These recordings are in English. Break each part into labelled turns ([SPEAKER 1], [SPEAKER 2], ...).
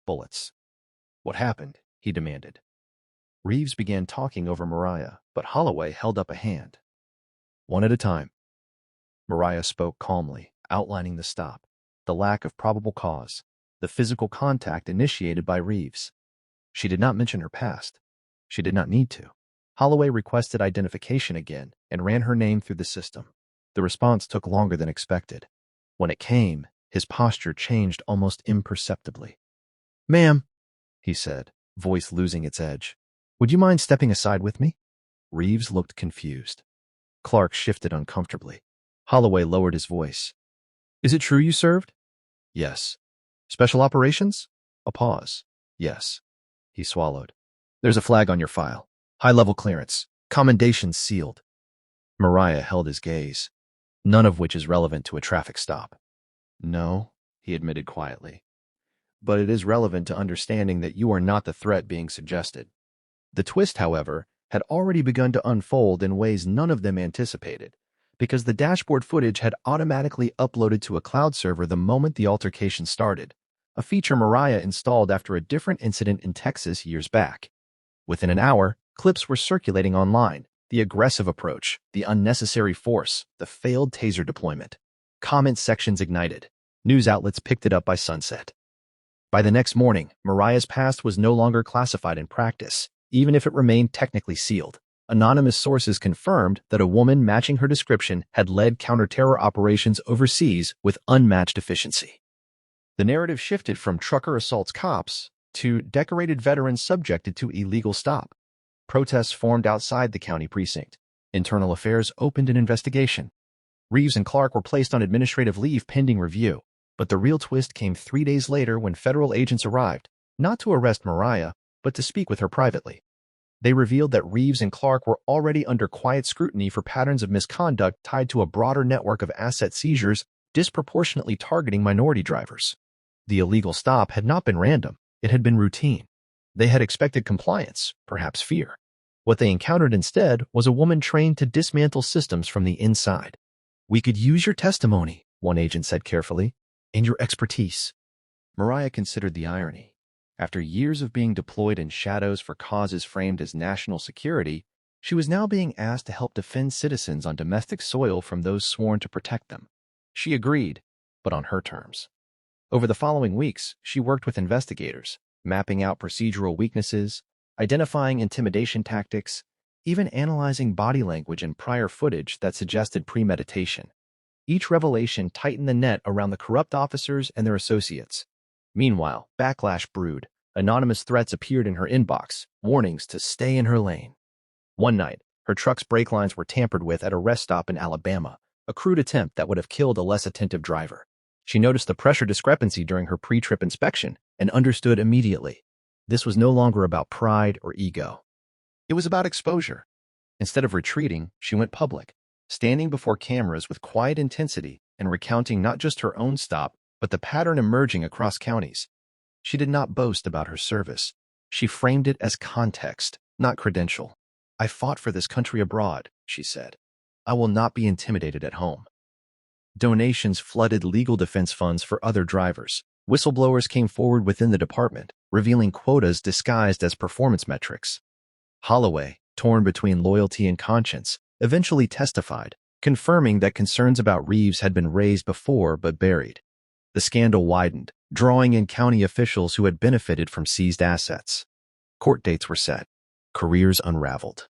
[SPEAKER 1] bullets. "What happened?" he demanded. Reeves began talking over Mariah, but Holloway held up a hand. "One at a time." Mariah spoke calmly, outlining the stop, the lack of probable cause, the physical contact initiated by Reeves. She did not mention her past. She did not need to. Holloway requested identification again and ran her name through the system. The response took longer than expected. When it came, his posture changed almost imperceptibly. "Ma'am," he said, voice losing its edge, "would you mind stepping aside with me?" Reeves looked confused. Clark shifted uncomfortably. Holloway lowered his voice. "Is it true you served?" "Yes." "Special operations?" A pause. "Yes." He swallowed. "There's a flag on your file. High-level clearance. Commendation sealed." Mariah held his gaze, none of which is relevant to a traffic stop. "No," he admitted quietly. "But it is relevant to understanding that you are not the threat being suggested." The twist, however, had already begun to unfold in ways none of them anticipated, because the dashboard footage had automatically uploaded to a cloud server the moment the altercation started, a feature Mariah installed after a different incident in Texas years back. Within an hour, clips were circulating online: the aggressive approach, the unnecessary force, the failed taser deployment. Comment sections ignited. News outlets picked it up by sunset. By the next morning, Mariah's past was no longer classified in practice, even if it remained technically sealed. Anonymous sources confirmed that a woman matching her description had led counter-terror operations overseas with unmatched efficiency. The narrative shifted from trucker assaults cops to decorated veterans subjected to illegal stop. Protests formed outside the county precinct. Internal Affairs opened an investigation. Reeves and Clark were placed on administrative leave pending review. But the real twist came 3 days later when federal agents arrived, not to arrest Mariah, but to speak with her privately. They revealed that Reeves and Clark were already under quiet scrutiny for patterns of misconduct tied to a broader network of asset seizures disproportionately targeting minority drivers. The illegal stop had not been random, it had been routine. They had expected compliance, perhaps fear. What they encountered instead was a woman trained to dismantle systems from the inside. "We could use your testimony," one agent said carefully, "and your expertise." Mariah considered the irony. After years of being deployed in shadows for causes framed as national security, she was now being asked to help defend citizens on domestic soil from those sworn to protect them. She agreed, but on her terms. Over the following weeks, she worked with investigators, mapping out procedural weaknesses, identifying intimidation tactics, even analyzing body language and prior footage that suggested premeditation. Each revelation tightened the net around the corrupt officers and their associates. Meanwhile, backlash brewed. Anonymous threats appeared in her inbox, warnings to stay in her lane. One night, her truck's brake lines were tampered with at a rest stop in Alabama, a crude attempt that would have killed a less attentive driver. She noticed the pressure discrepancy during her pre-trip inspection and understood immediately. This was no longer about pride or ego. It was about exposure. Instead of retreating, she went public, standing before cameras with quiet intensity and recounting not just her own stop, but the pattern emerging across counties. She did not boast about her service. She framed it as context, not credential. "I fought for this country abroad," she said. "I will not be intimidated at home." Donations flooded legal defense funds for other drivers. Whistleblowers came forward within the department, revealing quotas disguised as performance metrics. Holloway, torn between loyalty and conscience, eventually testified, confirming that concerns about Reeves had been raised before but buried. The scandal widened, drawing in county officials who had benefited from seized assets. Court dates were set. Careers unraveled.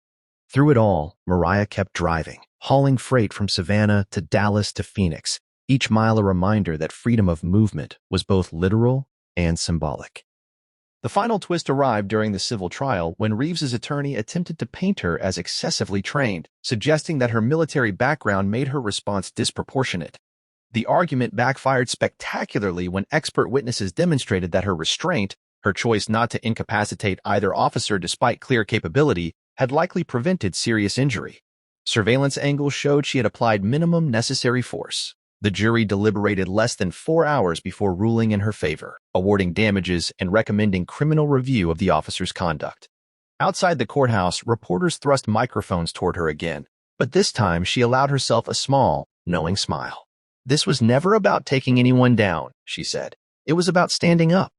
[SPEAKER 1] Through it all, Mariah kept driving, hauling freight from Savannah to Dallas to Phoenix, each mile a reminder that freedom of movement was both literal and symbolic. The final twist arrived during the civil trial when Reeves's attorney attempted to paint her as excessively trained, suggesting that her military background made her response disproportionate. The argument backfired spectacularly when expert witnesses demonstrated that her restraint, her choice not to incapacitate either officer despite clear capability, had likely prevented serious injury. Surveillance angles showed she had applied minimum necessary force. The jury deliberated less than 4 hours before ruling in her favor, awarding damages and recommending criminal review of the officer's conduct. Outside the courthouse, reporters thrust microphones toward her again, but this time she allowed herself a small, knowing smile. "This was never about taking anyone down," she said. "It was about standing up."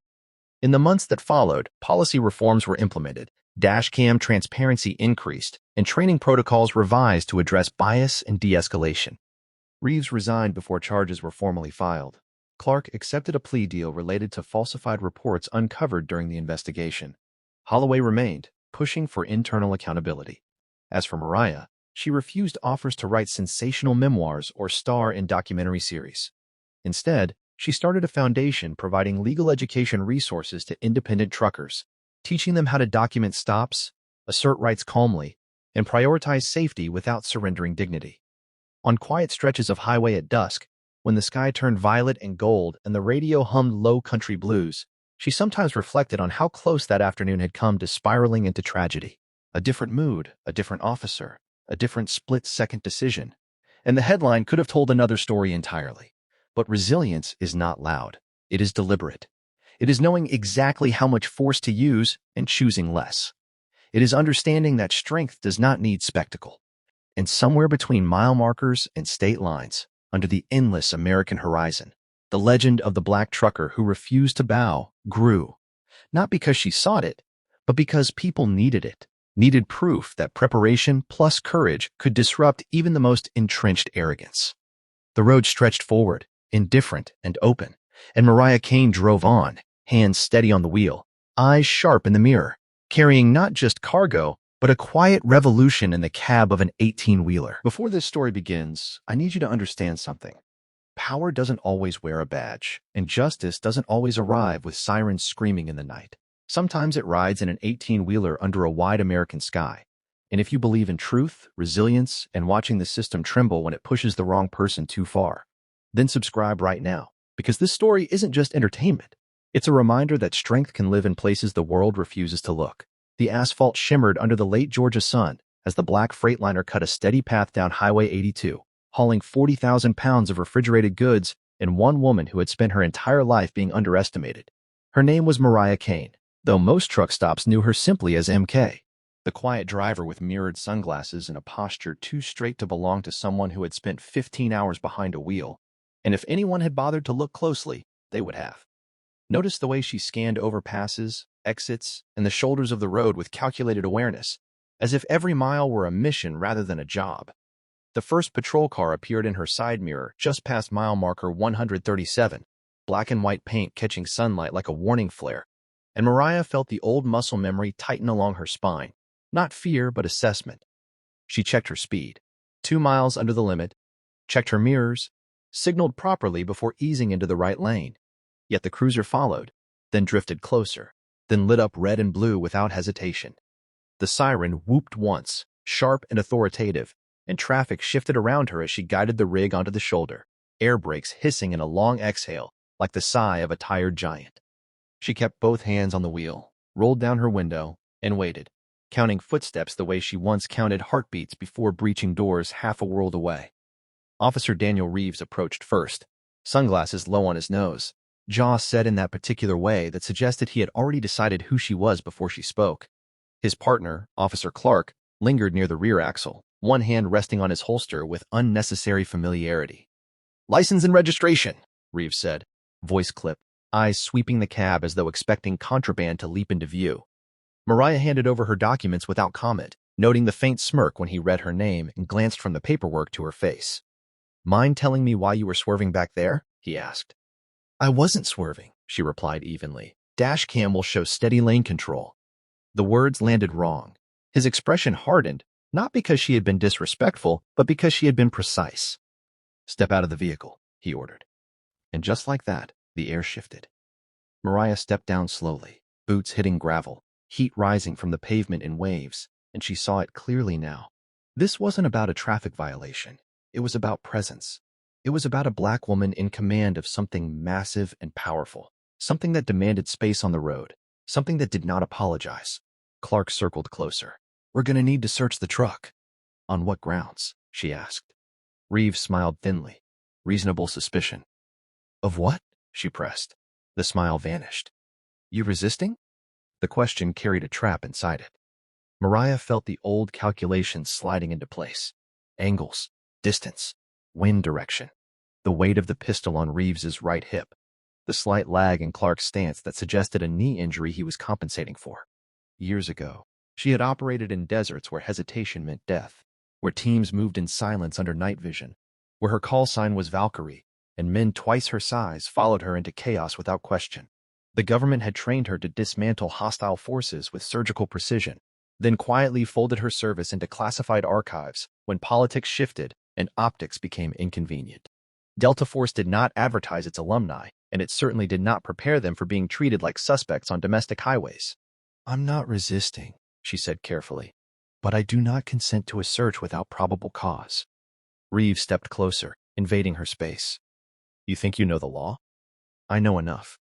[SPEAKER 1] In the months that followed, policy reforms were implemented, dashcam transparency increased, and training protocols revised to address bias and de-escalation. Reeves resigned before charges were formally filed. Clark accepted a plea deal related to falsified reports uncovered during the investigation. Holloway remained, pushing for internal accountability. As for Mariah, she refused offers to write sensational memoirs or star in documentary series. Instead, she started a foundation providing legal education resources to independent truckers, teaching them how to document stops, assert rights calmly, and prioritize safety without surrendering dignity. On quiet stretches of highway at dusk, when the sky turned violet and gold and the radio hummed low country blues, she sometimes reflected on how close that afternoon had come to spiraling into tragedy. A different mood, a different officer, a different split-second decision, and the headline could have told another story entirely. But resilience is not loud. It is deliberate. It is knowing exactly how much force to use and choosing less. It is understanding that strength does not need spectacle. And somewhere between mile markers and state lines, under the endless American horizon, the legend of the black trucker who refused to bow grew, not because she sought it, but because people needed it, needed proof that preparation plus courage could disrupt even the most entrenched arrogance. The road stretched forward, indifferent and open, and Mariah Kane drove on, hands steady on the wheel, eyes sharp in the mirror, carrying not just cargo, but a quiet revolution in the cab of an 18-wheeler. Before this story begins, I need you to understand something. Power doesn't always wear a badge, and justice doesn't always arrive with sirens screaming in the night. Sometimes it rides in an 18-wheeler under a wide American sky. And if you believe in truth, resilience, and watching the system tremble when it pushes the wrong person too far, then subscribe right now, because this story isn't just entertainment. It's a reminder that strength can live in places the world refuses to look. The asphalt shimmered under the late Georgia sun as the black Freightliner cut a steady path down Highway 82, hauling 40,000 pounds of refrigerated goods and one woman who had spent her entire life being underestimated. Her name was Mariah Kane, though most truck stops knew her simply as MK. The quiet driver with mirrored sunglasses and a posture too straight to belong to someone who had spent 15 hours behind a wheel. And if anyone had bothered to look closely, they would have. Notice the way she scanned overpasses, exits, and the shoulders of the road with calculated awareness, as if every mile were a mission rather than a job. The first patrol car appeared in her side mirror just past mile marker 137, black and white paint catching sunlight like a warning flare, and Mariah felt the old muscle memory tighten along her spine, not fear but assessment. She checked her speed, 2 miles under the limit, checked her mirrors, signaled properly before easing into the right lane. Yet the cruiser followed, then drifted closer, then lit up red and blue without hesitation. The siren whooped once, sharp and authoritative, and traffic shifted around her as she guided the rig onto the shoulder, air brakes hissing in a long exhale like the sigh of a tired giant. She kept both hands on the wheel, rolled down her window, and waited, counting footsteps the way she once counted heartbeats before breaching doors half a world away. Officer Daniel Reeves approached first, sunglasses low on his nose, jaw set in that particular way that suggested he had already decided who she was before she spoke. His partner, Officer Clark, lingered near the rear axle, one hand resting on his holster with unnecessary familiarity. "License and registration," Reeves said, voice clip, eyes sweeping the cab as though expecting contraband to leap into view. Mariah handed over her documents without comment, noting the faint smirk when he read her name and glanced from the paperwork to her face. "Mind telling me why you were swerving back there?" he asked. "I wasn't swerving," she replied evenly. "Dash cam will show steady lane control." The words landed wrong. His expression hardened, not because she had been disrespectful, but because she had been precise. "Step out of the vehicle," he ordered. And just like that, the air shifted. Mariah stepped down slowly, boots hitting gravel, heat rising from the pavement in waves, and she saw it clearly now. This wasn't about a traffic violation. It was about presence. It was about a black woman in command of something massive and powerful, something that demanded space on the road, something that did not apologize. Clark circled closer. "We're going to need to search the truck." "On what grounds?" she asked. Reeves smiled thinly. "Reasonable suspicion." "Of what?" she pressed. The smile vanished. "You resisting?" The question carried a trap inside it. Mariah felt the old calculations sliding into place. Angles, distance, wind direction, the weight of the pistol on Reeves's right hip. the slight lag in Clark's stance that suggested a knee injury he was compensating for. Years ago, she had operated in deserts where hesitation meant death, where teams moved in silence under night vision, where her call sign was Valkyrie, and men twice her size followed her into chaos without question. The government had trained her to dismantle hostile forces with surgical precision, then quietly folded her service into classified archives when politics shifted and optics became inconvenient. Delta Force did not advertise its alumni, and it certainly did not prepare them for being treated like suspects on domestic highways. "I'm not resisting," she said carefully, "but I do not consent to a search without probable cause." Reeves stepped closer, invading her space. "You think you know the law?" "I know enough."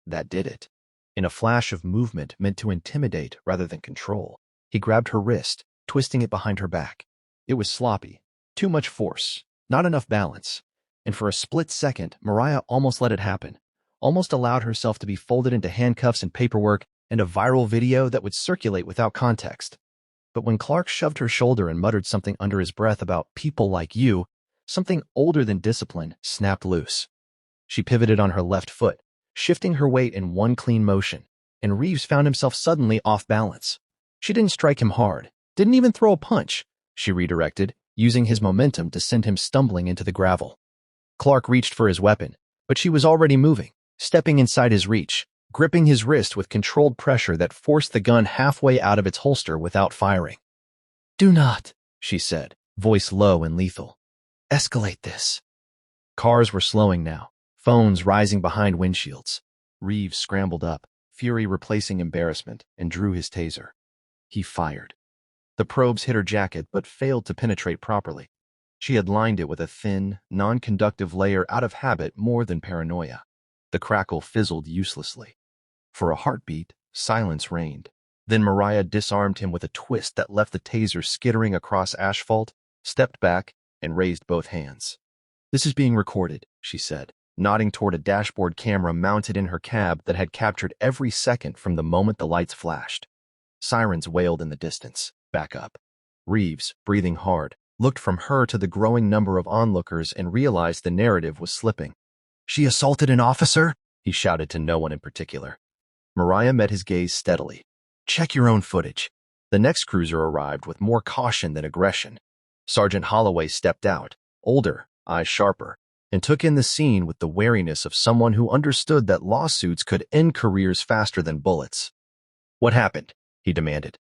[SPEAKER 1] That did it. In a flash of movement meant to intimidate rather than control, he grabbed her wrist, twisting it behind her back. It was sloppy, too much force, not enough balance. And for a split second, Mariah almost let it happen, almost allowed herself to be folded into handcuffs and paperwork and a viral video that would circulate without context. But when Clark shoved her shoulder and muttered something under his breath about people like you, something older than discipline snapped loose. She pivoted on her left foot, shifting her weight in one clean motion, and Reeves found himself suddenly off balance. She didn't strike him hard, didn't even throw a punch. She redirected, using his momentum to send him stumbling into the gravel. Clark reached for his weapon, but she was already moving, stepping inside his reach, gripping his wrist with controlled pressure that forced the gun halfway out of its holster without firing. "Do not," she said, voice low and lethal. "Escalate this." Cars were slowing now, phones rising behind windshields. Reeves scrambled up, fury replacing embarrassment, and drew his taser. He fired. The probes hit her jacket but failed to penetrate properly. She had lined it with a thin, non-conductive layer out of habit more than paranoia. The crackle fizzled uselessly. For a heartbeat, silence reigned. Then Mariah disarmed him with a twist that left the taser skittering across asphalt, stepped back, and raised both hands. "This is being recorded," she said, nodding toward a dashboard camera mounted in her cab that had captured every second from the moment the lights flashed. Sirens wailed in the distance. Back up. Reeves, breathing hard, looked from her to the growing number of onlookers and realized the narrative was slipping. "She assaulted an officer?" he shouted to no one in particular. Mariah met his gaze steadily. "Check your own footage." The next cruiser arrived with more caution than aggression. Sergeant Holloway stepped out, older, eyes sharper, and took in the scene with the wariness of someone who understood that lawsuits could end careers faster than bullets. "What happened?" he demanded.